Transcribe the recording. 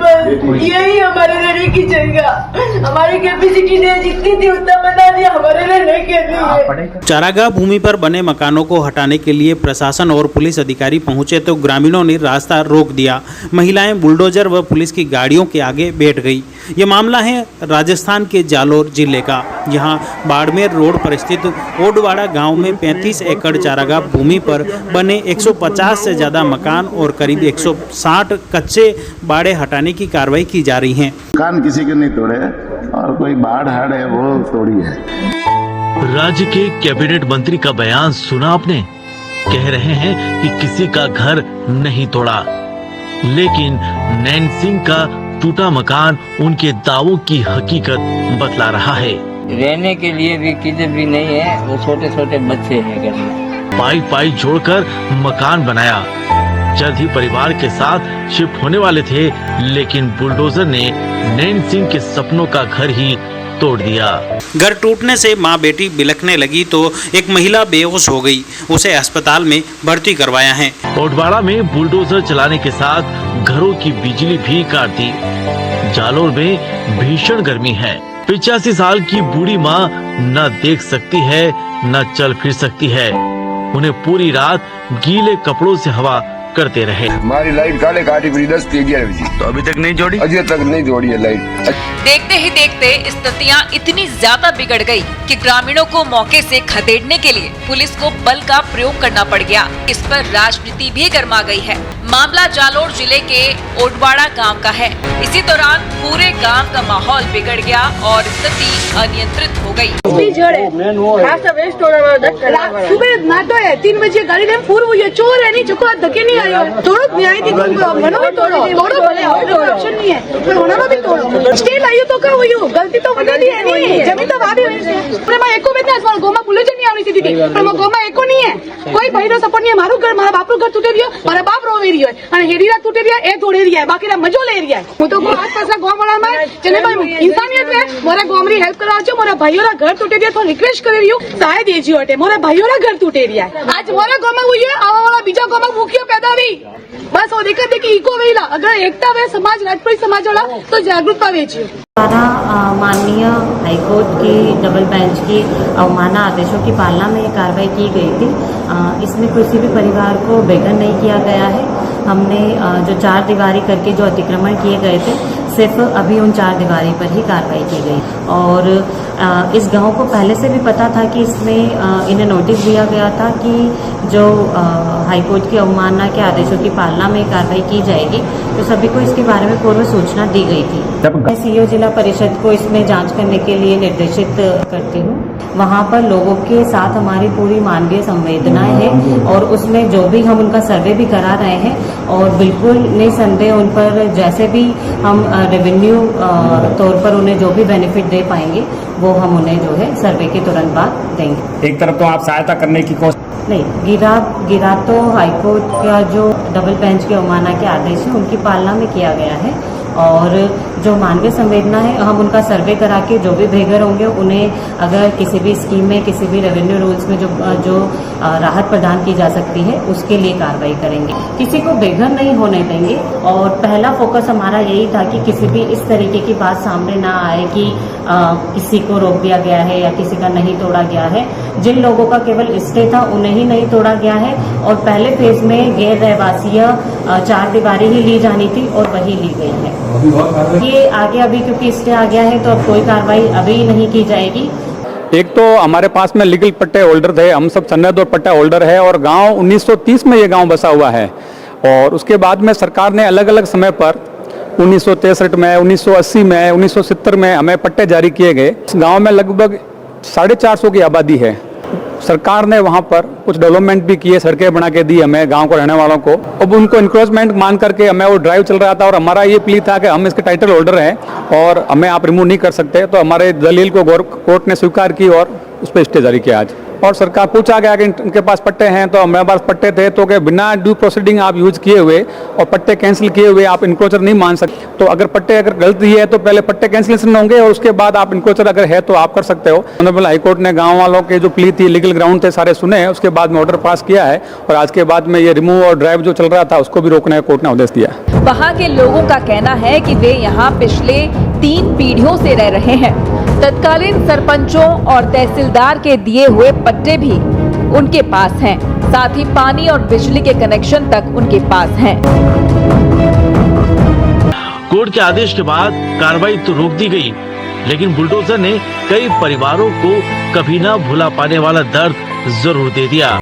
बस यही हमारे रहने की जगह, हमारी कैपेसिटी ने जितनी थी उतना बना दिया हमारे रहने के लिए। चारागाह भूमि पर बने मकानों को हटाने के लिए प्रशासन और पुलिस अधिकारी पहुंचे तो ग्रामीणों ने रास्ता रोक दिया। महिलाएं बुलडोजर व पुलिस की गाड़ियों के आगे बैठ गई। ये मामला है राजस्थान के जालोर जिले का। यहाँ बाड़मेर रोड पर स्थित ओडवाड़ा गांव में 35 एकड़ चारागाह भूमि पर बने 150 से ज़्यादा मकान और करीब 160 कच्चे बाड़े हटाने की कार्रवाई की जा रही है। मकान किसी के नहीं तोड़े और कोई बाढ़ हाड़ है वो तोड़ी है। राज्य के कैबिनेट मंत्री का बयान सुना आपने? कह रहे हैं कि किसी का घर नहीं तोड़ा, लेकिन नैन सिंह का टूटा मकान उनके दावों की हकीकत बतला रहा है। रहने के लिए भी किधर भी नहीं है, वो छोटे छोटे बच्चे हैं घर में। पाई पाई जोड़कर मकान बनाया। जल्द ही परिवार के साथ शिफ्ट होने वाले थे, लेकिन बुलडोजर ने नैन सिंह के सपनों का घर ही तोड़ दिया। घर टूटने से मां बेटी बिलखने लगी तो एक महिला बेहोश हो गई। उसे अस्पताल में भर्ती करवाया है। ओडवाड़ा में बुलडोजर चलाने के साथ घरों की बिजली भी काट दी। जालोर में भीषण गर्मी है। 85 साल की बूढ़ी माँ न देख सकती है न चल फिर सकती है। उन्हें पूरी रात गीले कपड़ों से हवा करते रहे। हमारी लाइट काले काटी पूरी 10-11 बजे, तो अभी तक नहीं जोड़ी? अभी तक नहीं जोड़ी है लाइट। देखते ही देखते स्थितियां इतनी ज्यादा बिगड़ गई कि ग्रामीणों को मौके से खदेड़ने के लिए पुलिस को बल का प्रयोग करना पड़ गया। इस पर राजनीति भी गर्मा गई है। मामला जालोर जिले के ओडवाड़ा गांव का है। इसी दौरान पूरे गांव का माहौल बिगड़ गया और स्थिति अनियंत्रित हो गई। सुबह ना तो है 3 बजे गाड़ी में फूल हुई है, चोर है नहीं चुका धक्के नहीं आए, तोड़ो न्याय थी मनो भी तोड़ो भले ऑप्शन नहीं है, होना भी तोड़ो स्टे लाइयो तो क्या हुई गलती तो बनी है नहीं जमीन तो वादी हुई है। मैं एको बेटा असमान गोमा पुलिस नहीं आवनी थी दीदी, पर मैं गोमा एको नहीं है, कोई भाईरो सपोर्ट नहीं है। मारू घर मारा बापू घर तूटे रियो, मारा बाप रोवे रियो है, हेडी रात तूटे रिया ए तोड़े रिया है, बाकी मजो ले रिया है। હું તો આસપાસના ગામવાળામાં જેને ભાઈ ઇન્સાનિયત है मोरा गामरी हेल्प करा छो, मोरा भाईओरा घर तूटे रिया तो रिक्वेस्ट करे रियो सहाय देजी हटे, मोरा भाईओरा घर तूटे रिया है। आज मोरा गामમાં हुई है, आवा वाला बीजा गामમાં भूखियो पैदा हुई, बस वो दिक्कत है कि इको वेला अगर एकता वे समाज राजपुरी समाज वाला तो जागरूकता वेची। माननीय हाईकोर्ट की डबल बेंच की अवमानना आदेशों की पालना में ये कार्रवाई की गई थी। इसमें किसी भी परिवार को बेघर नहीं किया गया है। हमने जो 4 दीवारी करके जो अतिक्रमण किए गए थे, सिर्फ अभी उन 4 दीवारी पर ही कार्रवाई की गई। और इस गांव को पहले से भी पता था कि इसमें इन्हें नोटिस दिया गया था कि जो हाईकोर्ट की अवमानना के आदेशों की पालना में कार्रवाई की जाएगी, तो सभी को इसके बारे में पूर्व सूचना दी गई थी। मैं सीईओ जिला परिषद को इसमें जांच करने के लिए निर्देशित करती हूँ। वहाँ पर लोगों के साथ हमारी पूरी मानवीय संवेदनाएं हैं और उसमें जो भी हम उनका सर्वे भी करा रहे हैं और बिल्कुल निसंदेह उन पर जैसे भी हम रेवेन्यू तौर पर उन्हें जो भी बेनिफिट दे पाएंगे वो हम उन्हें जो है सर्वे के तुरंत बाद देंगे। एक तरफ तो आप सहायता करने की कोशिश नहीं, गिरा तो हाईकोर्ट का जो डबल बेंच के अवमानना के आदेश है उनकी पालना में किया गया है और जो मानवीय संवेदना है हम उनका सर्वे करा के जो भी बेघर होंगे उन्हें अगर किसी भी स्कीम में किसी भी रेवेन्यू रूल्स में जो राहत प्रदान की जा सकती है उसके लिए कार्रवाई करेंगे। किसी को बेघर नहीं होने देंगे और पहला फोकस हमारा यही था कि किसी भी इस तरीके की बात सामने ना आए कि किसी को रोक दिया गया है या किसी का नहीं तोड़ा गया है। जिन लोगों का केवल स्टे था उन्हें ही नहीं तोड़ा गया है और पहले फेज में गैर रहवासीय 4 दीवारी ही ली जानी थी और वही ली गई है। ये आगे अभी क्योंकि स्टे आ गया है तो अब कोई कार्रवाई अभी नहीं की जाएगी। एक तो हमारे पास में लीगल पट्टे होल्डर थे, हम सब सन्नद और पट्टा होल्डर है और गांव 1930 में ये गांव बसा हुआ है और उसके बाद में सरकार ने अलग अलग समय पर 1963 में, 1980 में, 1970 में हमें पट्टे जारी किए गए। इस गांव में लगभग 450 की आबादी है। सरकार ने वहां पर कुछ डेवलपमेंट भी किए, सड़कें बना के दी हमें गांव को रहने वालों को। अब उनको इंक्रोचमेंट मान करके हमें वो ड्राइव चल रहा था और हमारा ये प्ली था कि हम इसके टाइटल होल्डर हैं और हमें आप रिमूव नहीं कर सकते। तो हमारे दलील को कोर्ट ने स्वीकार की और उस पर स्टे जारी किया आज। और सरकार पूछा गया कि इनके पास पट्टे हैं, तो हमारे पास पट्टे थे, तो कि बिना ड्यू प्रोसीडिंग आप यूज किए हुए और पट्टे कैंसिल किए हुए आप इनक्रोचर नहीं मान सकते। तो अगर पट्टे अगर गलती है तो पहले पट्टे कैंसिलेशन होंगे और उसके बाद आप इनक्रोचर अगर है तो आप कर सकते हो। ऑनरेबल हाईकोर्ट ने गाँव वालों के जो प्ली थी, लीगल ग्राउंड थे, सारे सुने, उसके बाद में ऑर्डर पास किया है और आज के बाद में ये रिमूव और ड्राइव जो चल रहा था उसको भी रोकने का कोर्ट ने आदेश दिया। वहाँ के लोगों का कहना है कि वे यहाँ पिछले 3 पीढ़ियों से रह रहे हैं। तत्कालीन सरपंचों और तहसीलदार के दिए हुए पट्टे भी उनके पास हैं, साथ ही पानी और बिजली के कनेक्शन तक उनके पास हैं। कोर्ट के आदेश के बाद कार्रवाई तो रोक दी गई, लेकिन बुलडोजर ने कई परिवारों को कभी ना भुला पाने वाला दर्द जरूर दे दिया।